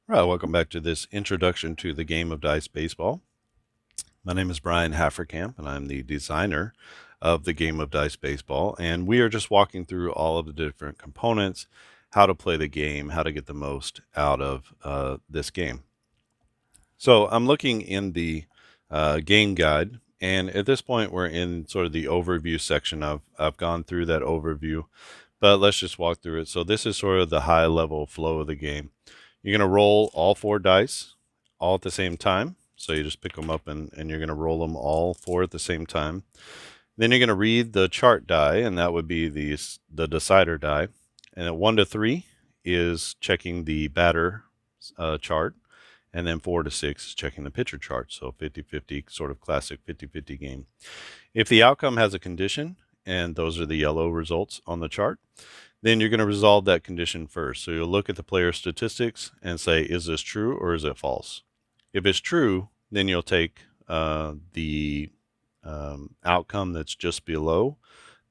All right, welcome back to this introduction to the game of dice baseball. My name is Brian Hafferkamp, and I'm the designer of the game of dice baseball. And we are just walking through all of the different components, how to play the game, how to get the most out of this game. So I'm looking in the game guide, and at this point, we're in sort of the overview section. I've gone through that overview, but let's just walk through it. So this is sort of the high level flow of the game. You're going to roll all four dice all at the same time. So you just pick them up and you're going to roll them all four at the same time. Then you're going to read the chart die, and that would be the decider die. And at 1 to 3 is checking the batter chart. And then 4 to 6 is checking the pitcher chart. So 50-50, sort of classic 50-50 game. If the outcome has a condition, and those are the yellow results on the chart, then you're going to resolve that condition first. So you'll look at the player statistics and say, is this true or is it false? If it's true, then you'll take the outcome that's just below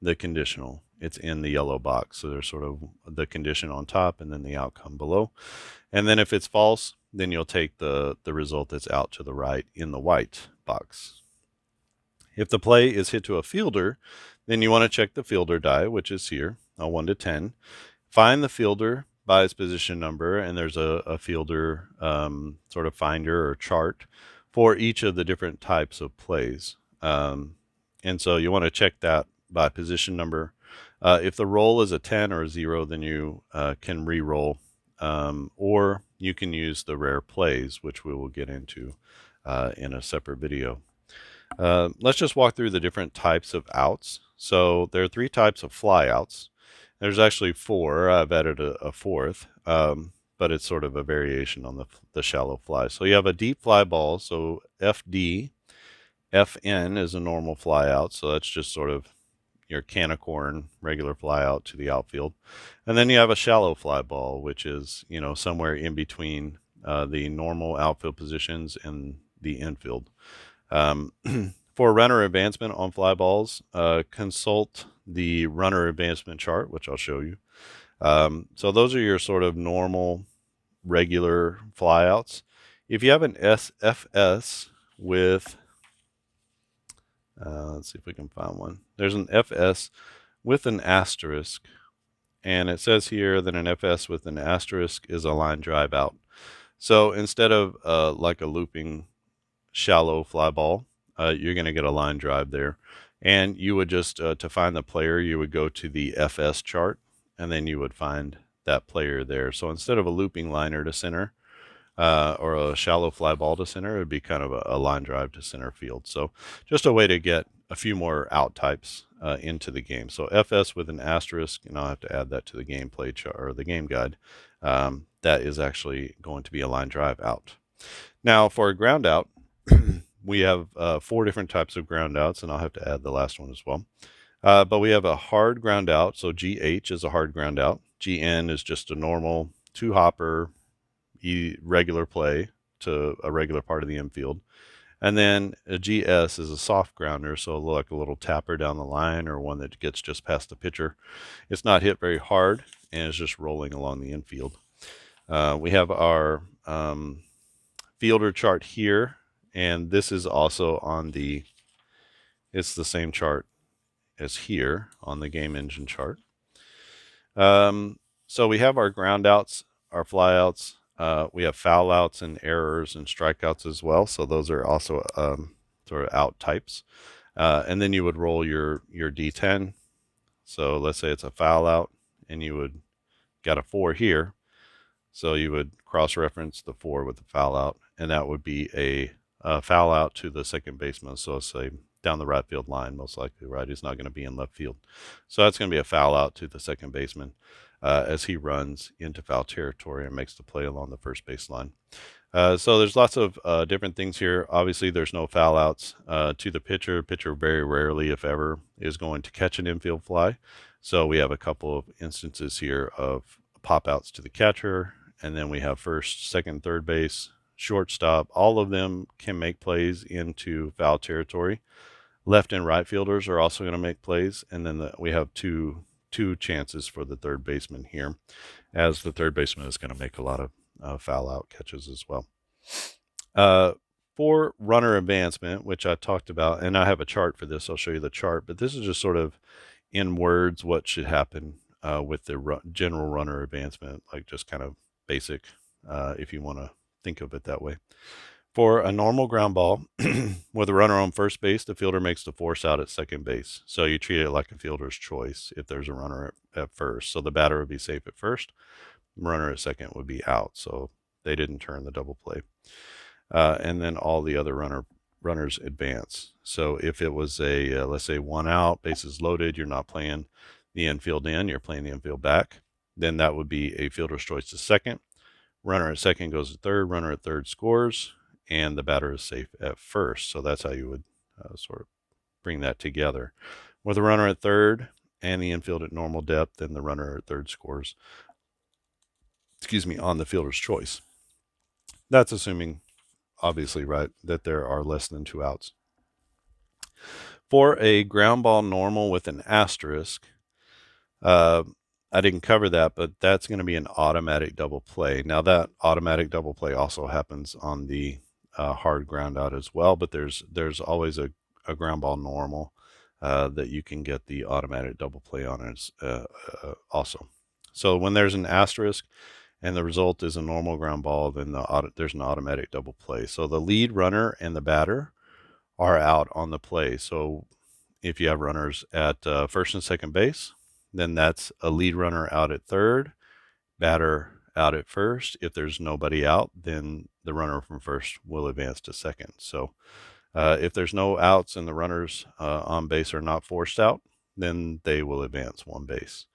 the conditional. It's in the yellow box. So there's sort of the condition on top and then the outcome below. And then if it's false, then you'll take the result that's out to the right in the white box. If the play is hit to a fielder, then you want to check the fielder die, which is here, a 1 to 10. Find the fielder by its position number, and there's a fielder sort of finder or chart for each of the different types of plays. And so you want to check that by position number. If the roll is a 10 or a 0, then you can re-roll, or you can use the rare plays, which we will get into in a separate video. Let's just walk through the different types of outs. So there are 3 types of fly outs. There's actually 4. I've added a fourth, but it's sort of a variation on the shallow fly. So you have a deep fly ball. So FD, FN is a normal fly out. So that's just sort of your can of corn, regular fly out to the outfield. And then you have a shallow fly ball, which is, somewhere in between the normal outfield positions and the infield. For runner advancement on fly balls, consult the runner advancement chart, which I'll show you. So those are your sort of normal, regular flyouts. If you have an SFS with, let's see if we can find one. There's an FS with an asterisk, and it says here that an FS with an asterisk is a line drive out. So instead of like a looping shallow fly ball, you're going to get a line drive there. And you would just, to find the player, you would go to the FS chart, and then you would find that player there. So instead of a looping liner to center, or a shallow fly ball to center, it would be kind of a line drive to center field. So just a way to get a few more out types into the game. So FS with an asterisk, and I'll have to add that to the gameplay chart or the game guide. That is actually going to be a line drive out. Now for a ground out, we have 4 different types of ground outs, and I'll have to add the last one as well. But we have a hard ground out. So GH is a hard ground out. GN is just a normal 2-hopper regular play to a regular part of the infield. And then a GS is a soft grounder, so like a little tapper down the line or one that gets just past the pitcher. It's not hit very hard, and it's just rolling along the infield. We have our fielder chart here, and this is also on it's the same chart as here on the game engine chart. So we have our ground outs, our fly outs. We have foul outs and errors and strikeouts as well. So those are also sort of out types. And then you would roll your D10. So let's say it's a foul out, and you would got a 4 here. So you would cross-reference the 4 with the foul out, and that would be a foul out to the second baseman. So say down the right field line, most likely, right? He's not going to be in left field. So that's going to be a foul out to the second baseman as he runs into foul territory and makes the play along the first base line. So there's lots of different things here. Obviously, there's no foul outs to the pitcher. Pitcher very rarely, if ever, is going to catch an infield fly. So we have a couple of instances here of pop outs to the catcher, and then we have first, second, third base, shortstop. All of them can make plays into foul territory. Left and right fielders are also going to make plays, and then we have two chances for the third baseman here, as the third baseman is going to make a lot of foul out catches as well. For runner advancement, which I talked about, and I have a chart for this, I'll show you the chart, but this is just sort of in words what should happen with the general runner advancement, like just kind of basic, if you want to think of it that way. For a normal ground ball with a runner on first base, the fielder makes the force out at second base. So you treat it like a fielder's choice if there's a runner at first. So the batter would be safe at first, runner at second would be out. So they didn't turn the double play. And then all the other runners advance. So if it was a, let's say, one out, bases loaded, you're not playing the infield in, you're playing the infield back, then that would be a fielder's choice to second. Runner at second goes to third, runner at third scores, and the batter is safe at first. So that's how you would sort of bring that together. With a runner at third and the infield at normal depth, then the runner at third scores, on the fielder's choice. That's assuming, obviously, right, that there are less than 2 outs. For a ground ball normal with an asterisk, I didn't cover that, but that's going to be an automatic double play. Now that automatic double play also happens on the hard ground out as well, but there's always a ground ball normal that you can get the automatic double play on as also. So when there's an asterisk and the result is a normal ground ball, then there's an automatic double play. So the lead runner and the batter are out on the play. So if you have runners at first and second base, then that's a lead runner out at third, batter out at first. If there's nobody out, then the runner from first will advance to second. So if there's no outs and the runners on base are not forced out, then they will advance one base.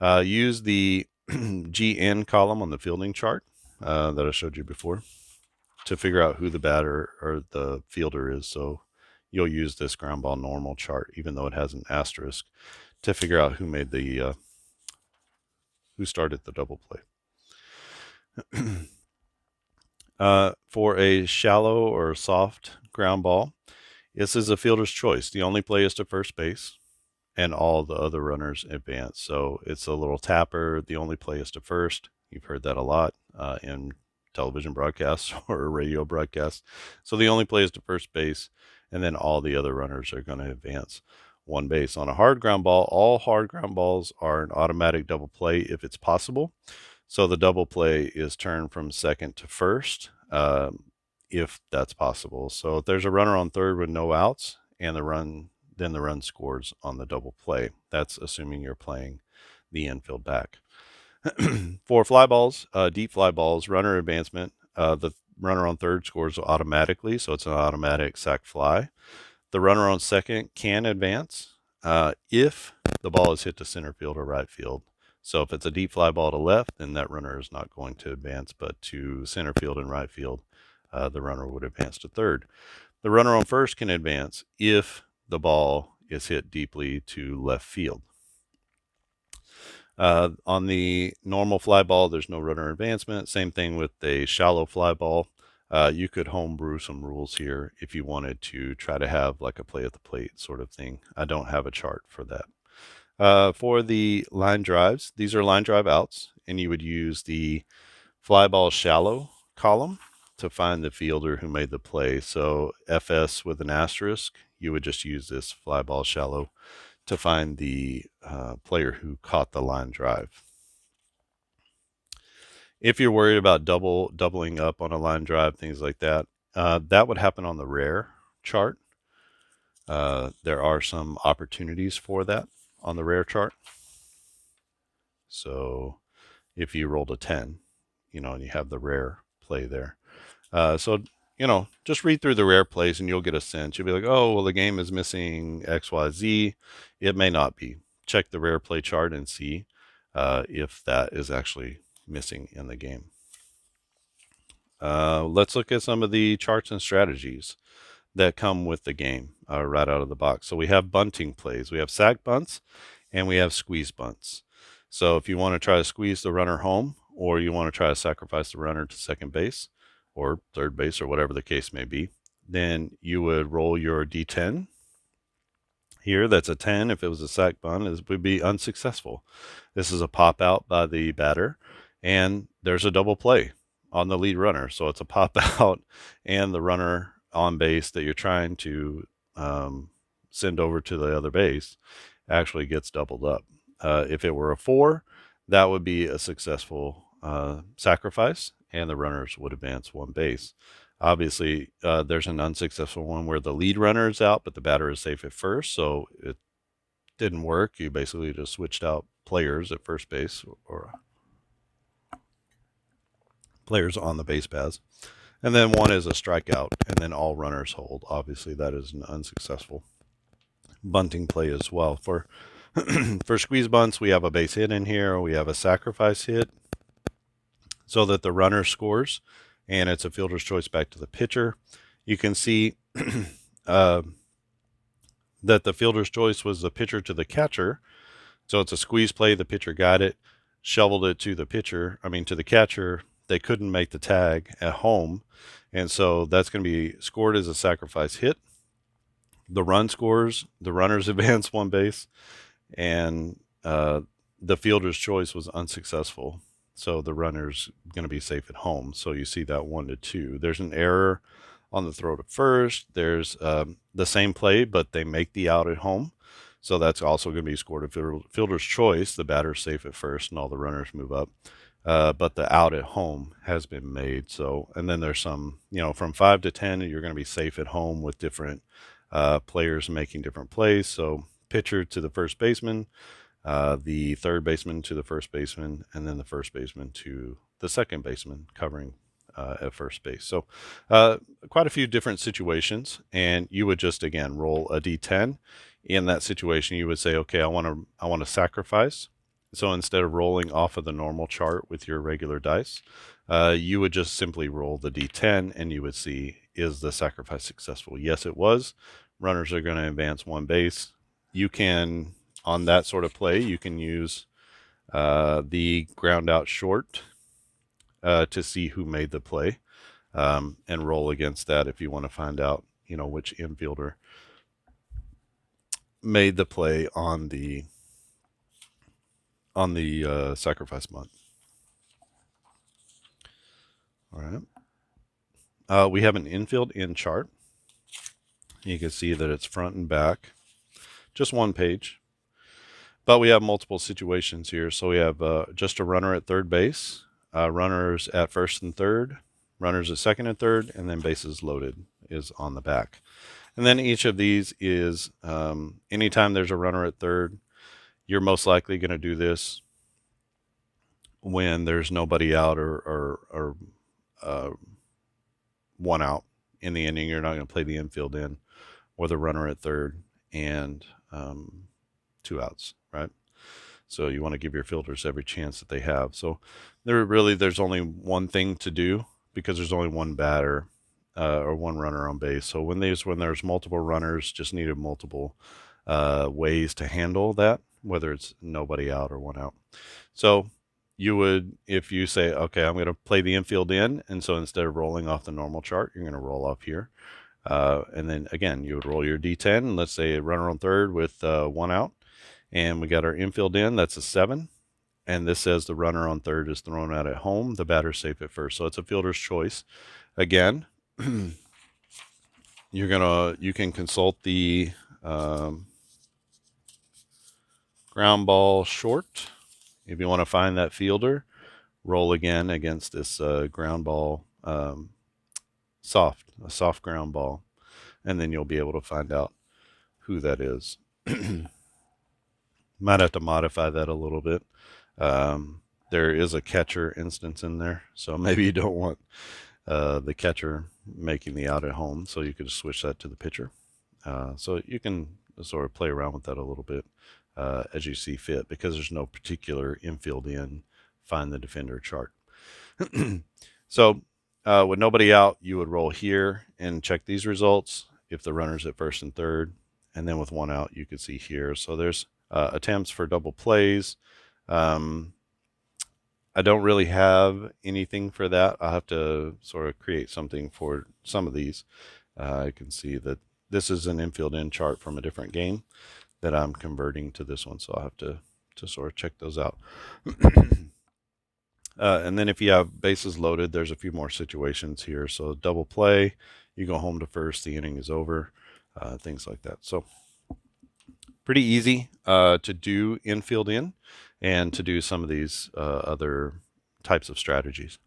Use the GN column on the fielding chart that I showed you before to figure out who the batter or the fielder is. So you'll use this ground ball normal chart, even though it has an asterisk, to figure out who made the who started the double play. For a shallow or soft ground ball, this is a fielder's choice. The only play is to first base, and all the other runners advance. So it's a little tapper. The only play is to first. You've heard that a lot in television broadcasts or radio broadcasts. So the only play is to first base, and then all the other runners are going to advance one base. On a hard ground ball, all hard ground balls are an automatic double play if it's possible. So the double play is turned from second to first if that's possible. So if there's a runner on third with no outs and then the run scores on the double play. That's assuming you're playing the infield back. For fly balls, deep fly balls, runner advancement, the runner on third scores automatically, so it's an automatic sac fly. The runner on second can advance if the ball is hit to center field or right field. So if it's a deep fly ball to left, then that runner is not going to advance, but to center field and right field, the runner would advance to third. The runner on first can advance if the ball is hit deeply to left field. On the normal fly ball, there's no runner advancement. Same thing with a shallow fly ball. You could homebrew some rules here if you wanted to try to have like a play at the plate sort of thing. I don't have a chart for that. For the line drives, these are line drive outs, and you would use the fly ball shallow column to find the fielder who made the play. So FS with an asterisk, you would just use this fly ball shallow to find the player who caught the line drive. If you're worried about doubling up on a line drive, things like that, that would happen on the rare chart. There are some opportunities for that on the rare chart. So if you rolled a 10, and you have the rare play there. So just read through the rare plays and you'll get a sense. You'll be like, oh, well, the game is missing XYZ. It may not be. Check the rare play chart and see if that is actually missing in the game. Let's look at some of the charts and strategies that come with the game right out of the box. So we have bunting plays. We have sack bunts and we have squeeze bunts. So if you want to try to squeeze the runner home, or you want to try to sacrifice the runner to second base or third base or whatever the case may be, then you would roll your D10. Here, that's a 10. If it was a sack bunt, it would be unsuccessful. This is a pop out by the batter, and there's a double play on the lead runner. So it's a pop out, and the runner on base that you're trying to send over to the other base actually gets doubled up. If it were a 4, that would be a successful sacrifice, and the runners would advance one base. Obviously, there's an unsuccessful one where the lead runner is out, but the batter is safe at first, so it didn't work. You basically just switched out players at first base, or players on the base paths. And then one is a strikeout, and then all runners hold. Obviously, that is an unsuccessful bunting play as well. For for squeeze bunts, we have a base hit in here. We have a sacrifice hit so that the runner scores, and it's a fielder's choice back to the pitcher. You can see that the fielder's choice was the pitcher to the catcher. So it's a squeeze play. The pitcher got it, shoveled it to the to the catcher. They couldn't make the tag at home, and so that's going to be scored as a sacrifice hit. The run scores, the runners advance one base, and the fielder's choice was unsuccessful. So the runner's going to be safe at home. So you see that 1-2. There's an error on the throw to first. There's the same play, but they make the out at home. So that's also going to be scored a fielder's choice. The batter's safe at first, and all the runners move up. But the out at home has been made. So, and then there's some, from 5 to 10, you're going to be safe at home with different players making different plays. So pitcher to the first baseman, the third baseman to the first baseman, and then the first baseman to the second baseman covering at first base. So quite a few different situations, and you would just, again, roll a d10. In that situation, you would say, okay, I want to sacrifice. So instead of rolling off of the normal chart with your regular dice, you would just simply roll the d10, and you would see, is the sacrifice successful? Yes, it was. Runners are going to advance one base. You can, on that sort of play, you can use the ground out short to see who made the play, and roll against that if you want to find out, which infielder made the play on the sacrifice bunt. All right. We have an infield in chart. You can see that it's front and back, just one page. But we have multiple situations here. So we have just a runner at third base, runners at first and third, runners at second and third, and then bases loaded is on the back. And then each of these is anytime there's a runner at third, you're most likely going to do this when there's nobody out or one out in the inning. You're not going to play the infield in, or the runner at third and 2 outs, right? So you want to give your fielders every chance that they have. So there's only one thing to do, because there's only one batter or one runner on base. So when there's multiple runners, just needed multiple ways to handle that, whether it's nobody out or 1 out. So you would, if you say, okay, I'm going to play the infield in, and so instead of rolling off the normal chart, you're going to roll off here. And then again, you would roll your d10, and let's say a runner on third with 1 out, and we got our infield in, that's a 7. And this says the runner on third is thrown out at home, the batter's safe at first. So it's a fielder's choice. Again, you can consult the ground ball short. If you want to find that fielder, roll again against this ground ball, a soft ground ball, and then you'll be able to find out who that is. Might have to modify that a little bit. There is a catcher instance in there, so maybe you don't want the catcher making the out at home, so you could switch that to the pitcher. So you can sort of play around with that a little bit as you see fit, because there's no particular infield in find the defender chart. So with nobody out, you would roll here and check these results if the runner's at first and third, and then with 1 out, you could see here. So there's attempts for double plays. I don't really have anything for that. I'll have to sort of create something for some of these. I can see that this is an infield in chart from a different game that I'm converting to this one, so I'll have to sort of check those out. And then if you have bases loaded, there's a few more situations here. So double play, you go home to first, the inning is over, things like that. So pretty easy to do infield in and to do some of these other types of strategies.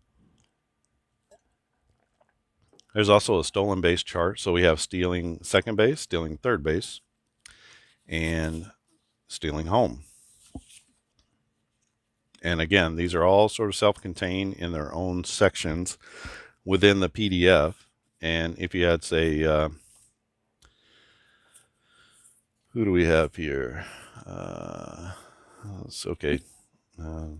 There's also a stolen base chart. So we have stealing second base, stealing third base, and stealing home. And again, these are all sort of self-contained in their own sections within the PDF. And if you had, say, who do we have here? It's okay. We'll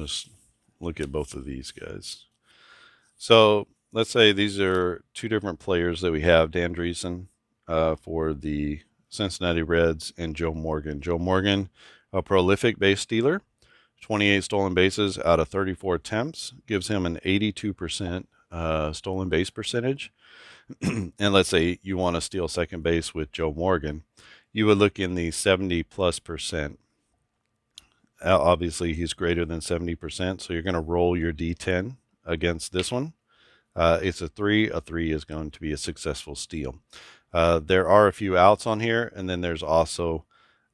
just look at both of these guys. So let's say these are two different players that we have, Dan Driessen for the Cincinnati Reds and Joe Morgan. Joe Morgan, a prolific base stealer, 28 stolen bases out of 34 attempts, gives him an 82% stolen base percentage. And let's say you want to steal second base with Joe Morgan, you would look in the 70+%. Obviously, he's greater than 70%, so you're going to roll your D10 against this one. It's a 3. A 3 is going to be a successful steal. There are a few outs on here, and then there's also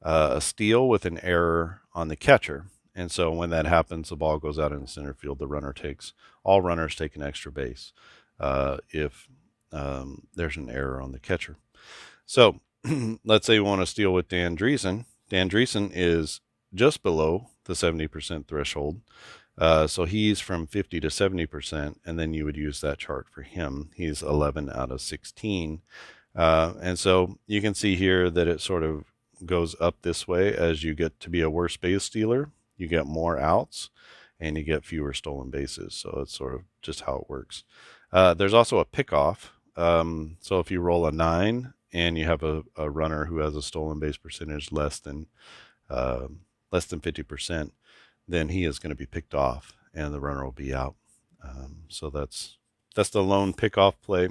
a steal with an error on the catcher. And so when that happens, the ball goes out in the center field. All runners take an extra base if there's an error on the catcher. So let's say we want to steal with Dan Driessen. Dan Driessen is just below the 70% threshold. So he's from 50 to 70%, and then you would use that chart for him. He's 11 out of 16. And so you can see here that it sort of goes up this way. As you get to be a worse base stealer, you get more outs and you get fewer stolen bases. So it's sort of just how it works. There's also a pickoff. So if you roll a 9 and you have a runner who has a stolen base percentage less than 50%, then he is going to be picked off and the runner will be out. So that's the lone pickoff play.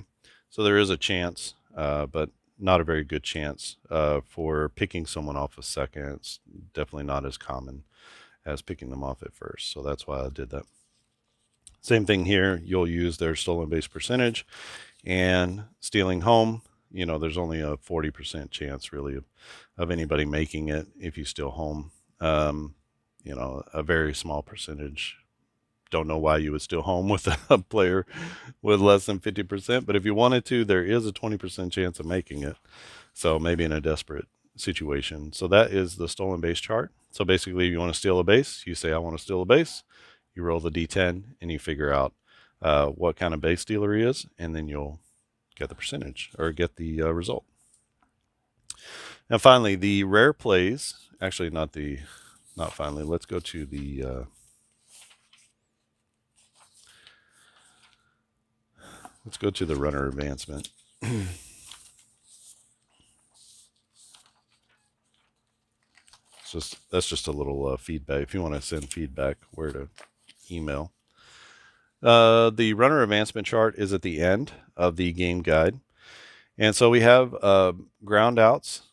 So there is a chance, but not a very good chance for picking someone off a second. It's definitely not as common as picking them off at first. So that's why I did that. Same thing here. You'll use their stolen base percentage and stealing home. You know, there's only a 40% chance really of anybody making it if you steal home. You know, a very small percentage. Don't know why you would steal home with a player with less than 50%, but if you wanted to, there is a 20% chance of making it. So maybe in a desperate situation. So that is the stolen base chart. So basically, if you want to steal a base, you say, I want to steal a base. You roll the D10 and you figure out what kind of base stealer he is, and then you'll get the percentage or get the result. Now, finally, the rare plays, actually not finally, let's go to the runner advancement. That's just a little feedback. If you want to send feedback, where to email. The runner advancement chart is at the end of the game guide. And so we have ground outs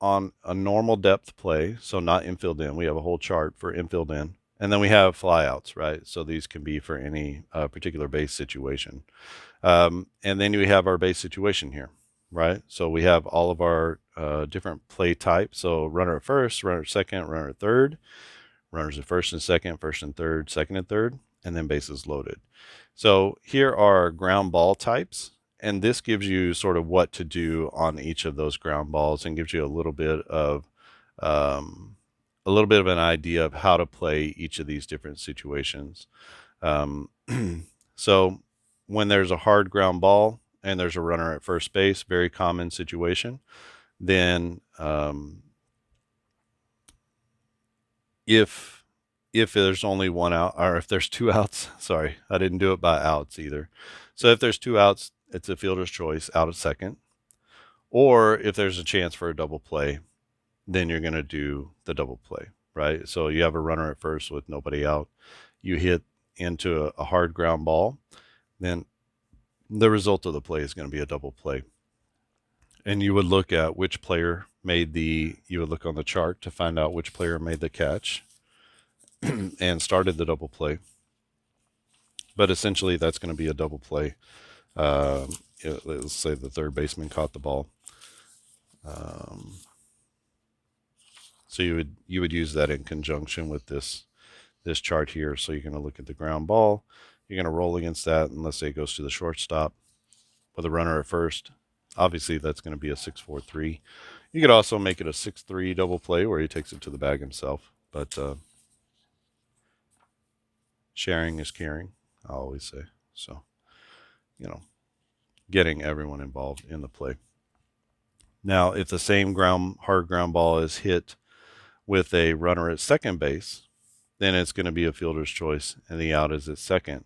on a normal depth play, so not infield in. We have a whole chart for infield in. And then we have flyouts, right? So these can be for any particular base situation. And then we have our base situation here, right? So we have all of our different play types. So runner at first, runner at second, runner at third, runners at first and second, first and third, second and third, and then bases loaded. So here are ground ball types, and this gives you sort of what to do on each of those ground balls and gives you a little bit of an idea of how to play each of these different situations. So when there's a hard ground ball and there's a runner at first base, very common situation, then if there's only one out, or if there's two outs, sorry, I didn't do it by outs either. So if there's two outs, it's a fielder's choice out at second. Or if there's a chance for a double play, then you're going to do the double play, right? So you have a runner at first with nobody out. You hit into a hard ground ball, then the result of the play is going to be a double play. And you would look at which player you would look on the chart to find out which player made the catch and started the double play. But essentially, that's going to be a double play. Let's say the third baseman caught the ball. So you would use that in conjunction with this chart here. So you're going to look at the ground ball. You're going to roll against that, and let's say it goes to the shortstop with a runner at first. Obviously, that's going to be a 6-4-3. You could also make it a 6-3 double play where he takes it to the bag himself. But sharing is caring, I always say. So, getting everyone involved in the play. Now, if the same hard ground ball is hit with a runner at second base, then it's going to be a fielder's choice, and the out is at second.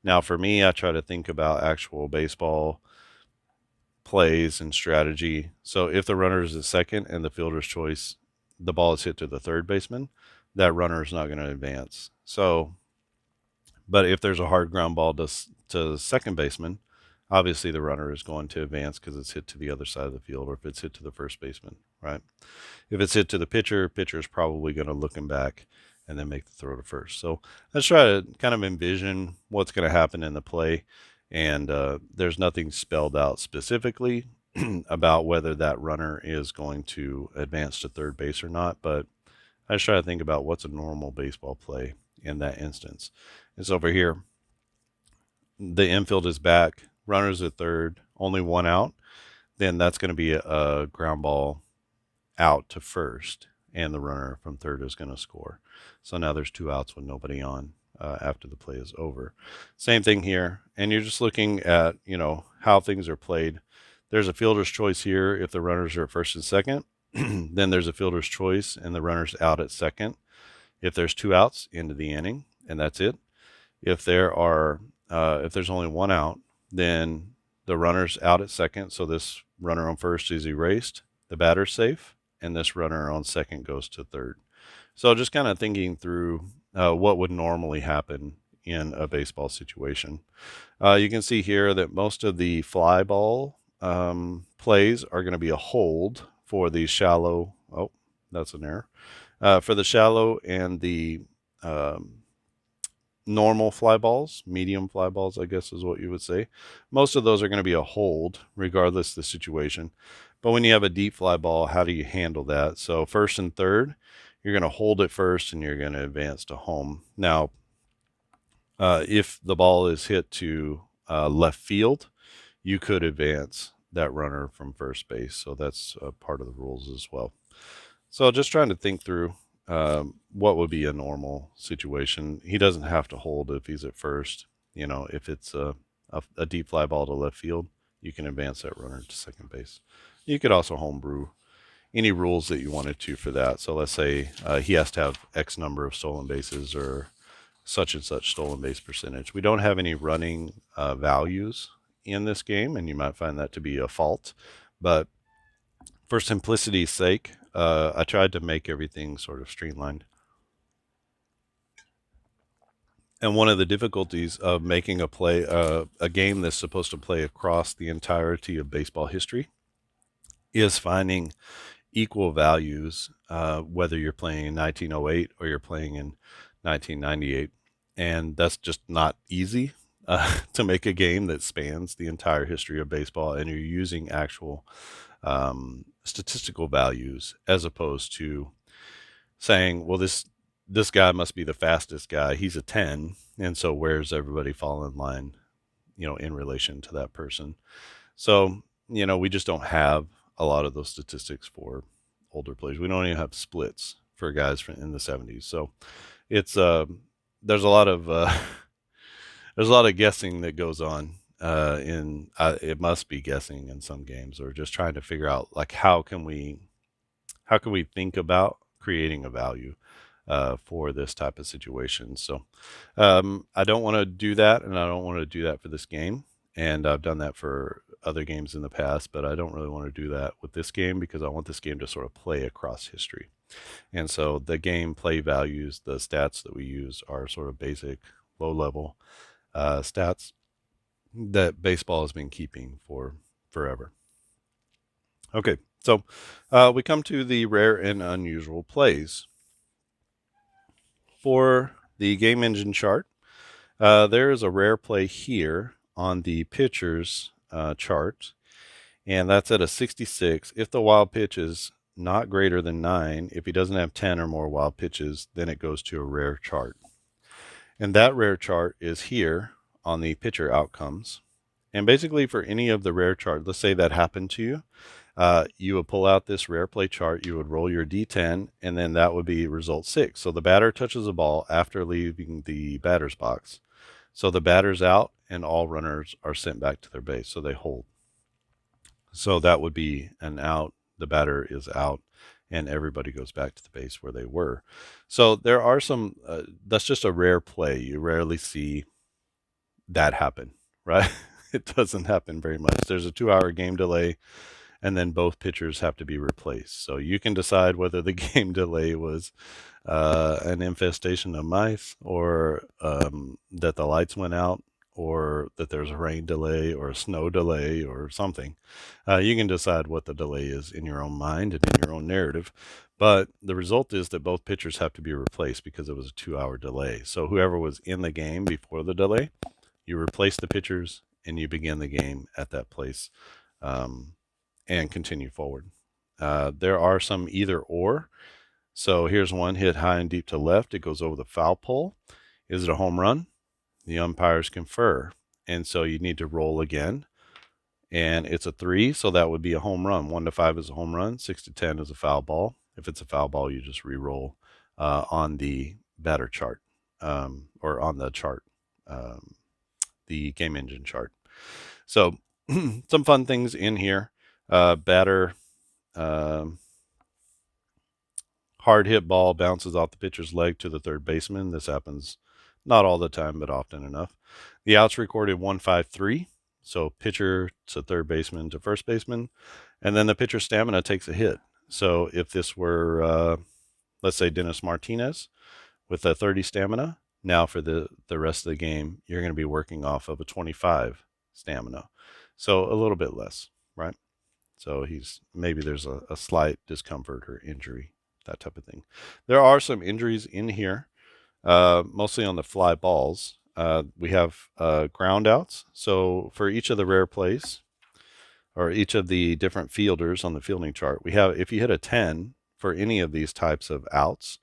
Now, for me, I try to think about actual baseball plays and strategy. So if the runner is at second and the fielder's choice, the ball is hit to the third baseman, that runner is not going to advance. So, but if there's a hard ground ball to second baseman, obviously the runner is going to advance because it's hit to the other side of the field, or if it's hit to the first baseman, right? If it's hit to the pitcher is probably going to look him back and then make the throw to first. So let's try to kind of envision what's going to happen in the play. And there's nothing spelled out specifically about whether that runner is going to advance to third base or not. But I just try to think about what's a normal baseball play in that instance. It's over here. The infield is back. Runner's at third. Only one out. Then that's going to be a ground ball out to first, and the runner from third is going to score. So now there's 2 outs with nobody on after the play is over. Same thing here, and you're just looking at how things are played. There's a fielder's choice here if the runners are at first and second. Then there's a fielder's choice and the runner's out at second. If there's 2 outs, into the inning, and that's it. If there's only 1 out, then the runner's out at second, so this runner on first is erased. The batter's safe, and this runner on second goes to third. So just kind of thinking through what would normally happen in a baseball situation. You can see here that most of the fly ball plays are going to be a hold for the shallow. Oh, that's an error. For the shallow and the normal fly balls, medium fly balls, I guess is what you would say. Most of those are going to be a hold, regardless of the situation. But when you have a deep fly ball, how do you handle that? So first and third, you're going to hold it first and you're going to advance to home. Now, if the ball is hit to left field, you could advance that runner from first base. So that's part of the rules as well. So just trying to think through what would be a normal situation. He doesn't have to hold if he's at first. If it's a deep fly ball to left field, you can advance that runner to second base. You could also homebrew any rules that you wanted to for that. So let's say he has to have X number of stolen bases or such and such stolen base percentage. We don't have any running values in this game, and you might find that to be a fault. But for simplicity's sake, I tried to make everything sort of streamlined. And one of the difficulties of making a game that's supposed to play across the entirety of baseball history is finding equal values, whether you're playing in 1908 or you're playing in 1998. And that's just not easy to make a game that spans the entire history of baseball, and you're using actual statistical values as opposed to saying, well, this guy must be the fastest guy. He's a 10, and so where's everybody fall in line, in relation to that person? So, we just don't have a lot of those statistics for older players. We don't even have splits for guys in the 70s. So it's there's a lot of there's a lot of guessing that goes on it must be guessing in some games, or just trying to figure out like how can we think about creating a value for this type of situation. So I don't want to do that, and I don't want to do that for this game. And I've done that for other games in the past, but I don't really want to do that with this game because I want this game to sort of play across history. And so the game play values, the stats that we use are sort of basic, low-level stats that baseball has been keeping for forever. Okay, So we come to the rare and unusual plays. For the game engine chart, there is a rare play here on the pitcher's chart, and that's at a 66. If the wild pitch is not greater than 9, if he doesn't have 10 or more wild pitches, then it goes to a rare chart. And that rare chart is here on the pitcher outcomes. And basically, for any of the rare chart, let's say that happened to you, you would pull out this rare play chart, you would roll your D10, and then that would be result 6. So the batter touches the ball after leaving the batter's box. So the batter's out, and all runners are sent back to their base, so they hold. So that would be an out. The batter is out, and everybody goes back to the base where they were. So there are some, that's just a rare play. You rarely see that happen, right? It doesn't happen very much. There's a 2-hour game delay, and then both pitchers have to be replaced. So you can decide whether the game delay was an infestation of mice, or that the lights went out, or that there's a rain delay or a snow delay or something. You can decide what the delay is in your own mind and in your own narrative. But the result is that both pitchers have to be replaced because it was a 2-hour delay. So whoever was in the game before the delay, you replace the pitchers and you begin the game at that place, and continue forward. There are some either or. So here's one hit high and deep to left. It goes over the foul pole. Is it a home run? The umpires confer. And so you need to roll again. And it's a 3, so that would be a home run. 1 to 5 is a home run. 6 to 10 is a foul ball. If it's a foul ball, you just re-roll on the batter chart, or on the chart, the game engine chart. So some fun things in here. Batter, hard hit ball bounces off the pitcher's leg to the third baseman. This happens not all the time, but often enough. The outs recorded 1-5-3. So pitcher to third baseman to first baseman. And then the pitcher's stamina takes a hit. So if this were, let's say, Dennis Martinez with a 30 stamina, now for the rest of the game, you're going to be working off of a 25 stamina. So a little bit less, right? So maybe there's a slight discomfort or injury, that type of thing. There are some injuries in here, mostly on the fly balls. We have ground outs. So for each of the rare plays, or each of the different fielders on the fielding chart, we have, if you hit a 10 for any of these types of outs,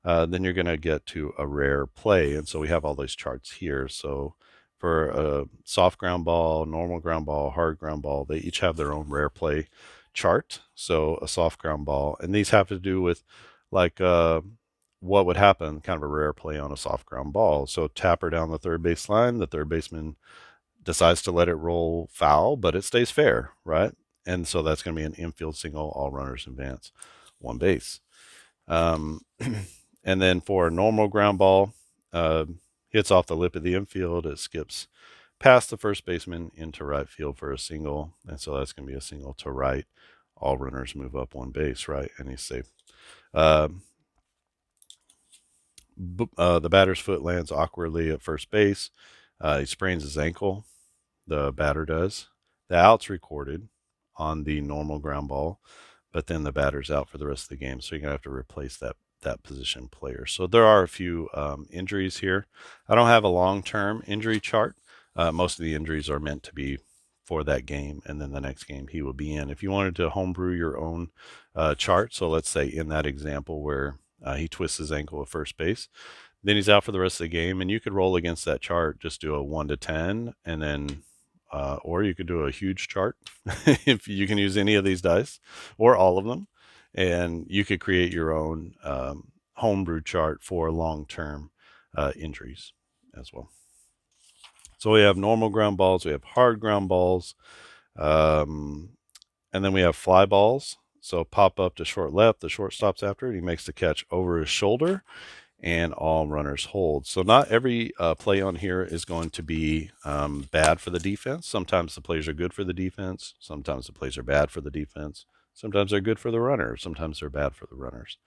then you're going to get to a rare play. And so we have all these charts here. So for a soft ground ball, normal ground ball, hard ground ball, they each have their own rare play chart. So a soft ground ball, and these have to do with like what would happen, kind of a rare play on a soft ground ball. So tapper down the third base line, the third baseman decides to let it roll foul, but it stays fair, right? And so that's going to be an infield single, all runners advance, one base. And then for a normal ground ball, hits off the lip of the infield, it skips past the first baseman into right field for a single, and so that's going to be a single to right. All runners move up one base, right, and he's safe. The batter's foot lands awkwardly at first base. He sprains his ankle. The batter does. The out's recorded on the normal ground ball, but then the batter's out for the rest of the game, so you're going to have to replace that position player. So there are a few injuries here. I don't have a long-term injury chart. Most of the injuries are meant to be for that game, and then the next game he will be in. If you wanted to homebrew your own chart, so let's say in that example where he twists his ankle at first base, then he's out for the rest of the game, and you could roll against that chart, just do a 1 to 10, and then or you could do a huge chart if you can use any of these dice or all of them, and you could create your own homebrew chart for long-term injuries as well. So we have normal ground balls, we have hard ground balls, and then we have fly balls. So pop up to short left, the shortstop's after it, he makes the catch over his shoulder, and all runners hold. So not every play on here is going to be bad for the defense. Sometimes the plays are good for the defense. Sometimes the plays are bad for the defense. Sometimes they're good for the runner. Sometimes they're bad for the runners.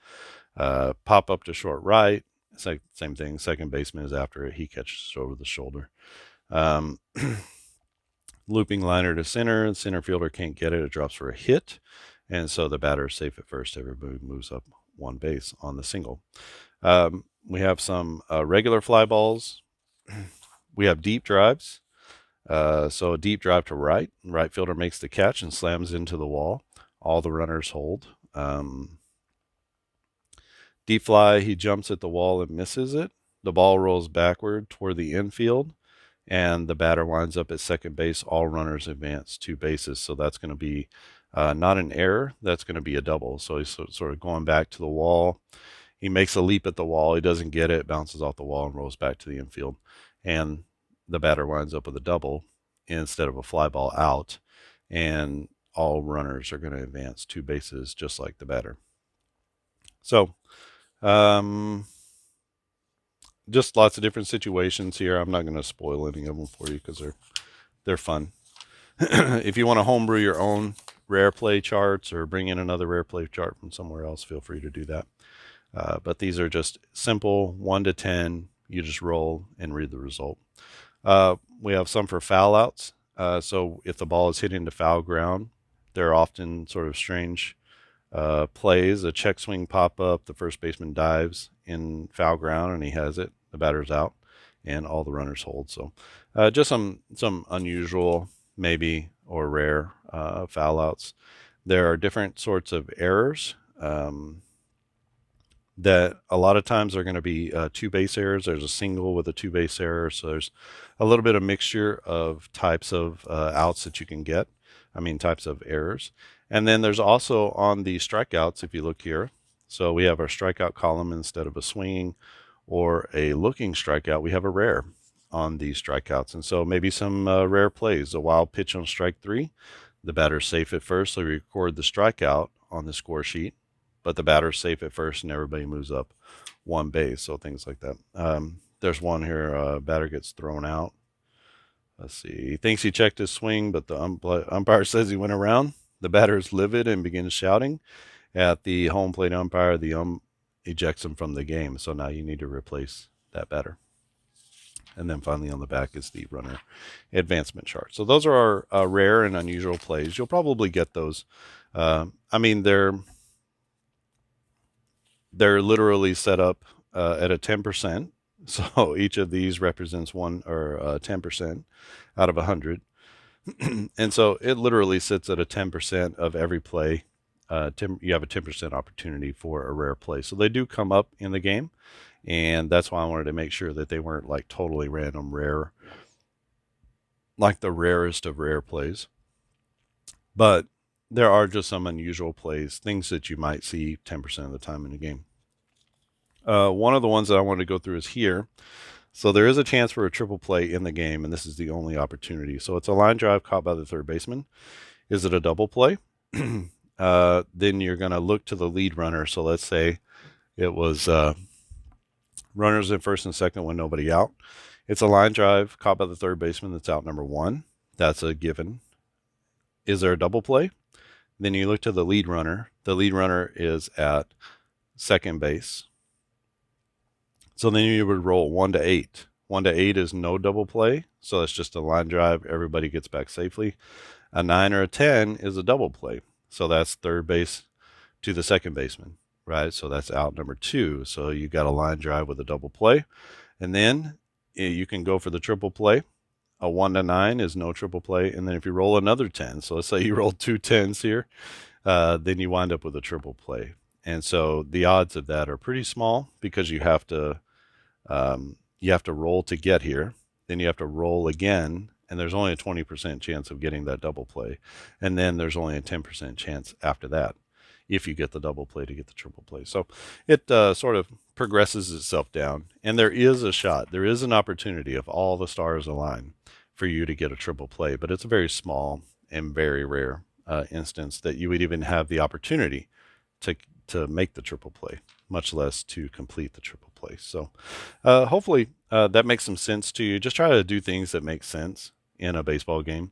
Pop up to short right. Same thing. Second baseman is after it. He catches it over the shoulder. Looping liner to center. The center fielder can't get it. It drops for a hit. And so the batter is safe at first. Everybody moves up one base on the single. We have some regular fly balls. We have deep drives. So a deep drive to right fielder makes the catch and slams into the wall. All the runners hold. Deep fly, he jumps at the wall and misses it. The ball rolls backward toward the infield, and the batter winds up at second base. All runners advance 2 bases. So that's going to be not an error. That's going to be a double. So he's sort of going back to the wall. He makes a leap at the wall. He doesn't get it, bounces off the wall, and rolls back to the infield. And the batter winds up with a double instead of a fly ball out. And all runners are going to advance 2 bases just like the batter. So, just lots of different situations here. I'm not going to spoil any of them for you because they're fun. If you want to homebrew your own rare play charts or bring in another rare play chart from somewhere else, feel free to do that. But these are just simple 1 to 10. You just roll and read the result. We have some for foul outs. So if the ball is hitting the foul ground, there are often sort of strange plays. A check swing pop up, the first baseman dives in foul ground and he has it. The batter's out and all the runners hold. So just some unusual maybe or rare foul outs. There are different sorts of errors that a lot of times are going to be 2 base errors. There's a single with a 2 base error. So there's a little bit of mixture of types of outs that you can get. Types of errors. And then there's also on the strikeouts, if you look here. So we have our strikeout column instead of a swinging or a looking strikeout, we have a rare on these strikeouts. And so maybe some rare plays. A wild pitch on strike 3. The batter's safe at first, so we record the strikeout on the score sheet, but the batter's safe at first and everybody moves up 1 base. So things like that. There's one here, batter gets thrown out. Let's see. He thinks he checked his swing, but the umpire says he went around. The batter is livid and begins shouting at the home plate umpire. The ejects him from the game. So now you need to replace that batter. And then finally on the back is the runner advancement chart. So those are our rare and unusual plays. You'll probably get those. They're literally set up at a 10%. So each of these represents 1 or 10% out of 100. And so it literally sits at a 10% of every play. You have a 10% opportunity for a rare play. So they do come up in the game. And that's why I wanted to make sure that they weren't like totally random rare, like the rarest of rare plays. But there are just some unusual plays, things that you might see 10% of the time in a game. One of the ones that I wanted to go through is here. So there is a chance for a triple play in the game, and this is the only opportunity. So it's a line drive caught by the third baseman. Is it a double play? Then you're going to look to the lead runner. So let's say it was runners in first and second with nobody out. It's a line drive caught by the third baseman that's out number 1. That's a given. Is there a double play? Then you look to the lead runner. The lead runner is at second base. So then you would roll 1 to 8. 1 to 8 is no double play. So that's just a line drive. Everybody gets back safely. A 9 or a 10 is a double play. So that's third base to the second baseman, right? So that's out number 2. So you got a line drive with a double play. And then you can go for the triple play. A 1 to 9 is no triple play. And then if you roll another 10, so let's say you roll 2 10s here, then you wind up with a triple play. And so the odds of that are pretty small because you have to roll to get here. Then you have to roll again, and there's only a 20% chance of getting that double play. And then there's only a 10% chance after that if you get the double play to get the triple play. So it sort of progresses itself down. And there is a shot. There is an opportunity if all the stars align for you to get a triple play. But it's a very small and very rare instance that you would even have the opportunity to make the triple play, much less to complete the triple play. So hopefully that makes some sense to you. Just try to do things that make sense in a baseball game.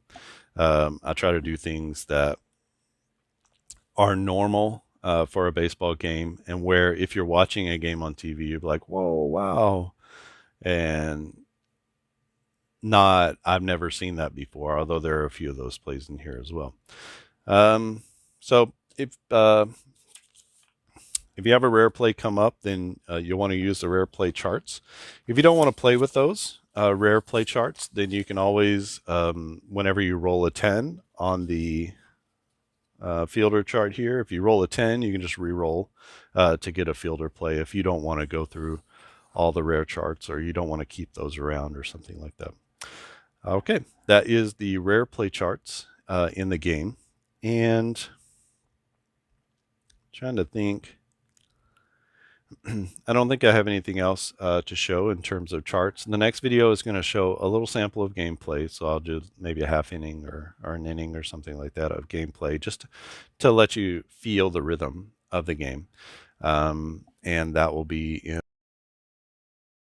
I try to do things that are normal for a baseball game, and where if you're watching a game on TV, you're like, whoa, wow. And I've never seen that before, although there are a few of those plays in here as well. So if you have a rare play come up, then you'll want to use the rare play charts. If you don't want to play with those rare play charts, then you can always, whenever you roll a 10 on the fielder chart here, if you roll a 10, you can just re-roll to get a fielder play if you don't want to go through all the rare charts, or you don't want to keep those around or something like that. Okay, that is the rare play charts in the game. And trying to think, I don't think I have anything else to show in terms of charts. The next video is going to show a little sample of gameplay, so I'll do maybe a half inning or an inning or something like that of gameplay, just to let you feel the rhythm of the game. And that will be in